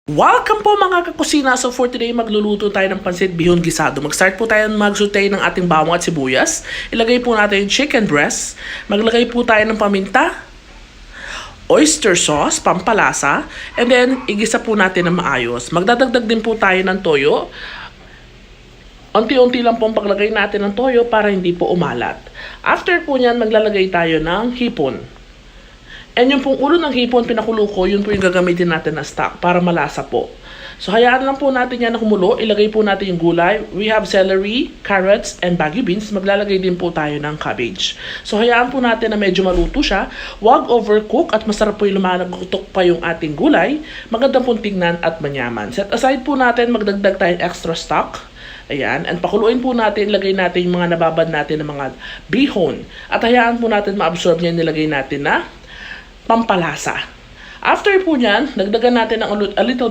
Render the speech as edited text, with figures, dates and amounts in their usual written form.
Welcome po mga kakusina. So for today, magluluto tayo ng pansit bihon gisado. Mag-start po tayo mag-saute ng ating bawang at sibuyas. Ilagay po natin yung chicken breast. Maglagay po tayo ng paminta, oyster sauce, pampalasa, and then igisa po natin ng maayos. Magdadagdag din po tayo ng toyo. Unti-unti lang pong paglagay natin ng toyo para hindi po umalat. After po nyan, maglalagay tayo ng hipon. And yung pong ulo ng hipon, pinakulo ko, yun po yung gagamitin natin na stock para malasa po. So, hayaan lang po natin yan na kumulo. Ilagay po natin yung gulay. We have celery, carrots, and baggy beans. Maglalagay din po tayo ng cabbage. So, hayaan po natin na medyo maluto siya. Huwag overcook at masarap po yung lumalagutok pa yung ating gulay. Magandang pong tingnan at manyaman. Set aside po natin, magdagdag tayong extra stock. Ayan, and pakuluin po natin, ilagay natin yung mga nababad natin ng mga bihon. At hayaan po natin ma-absorb niya, nilagay natin na pampalasa. After po nyan, nagdagan natin ng a little bit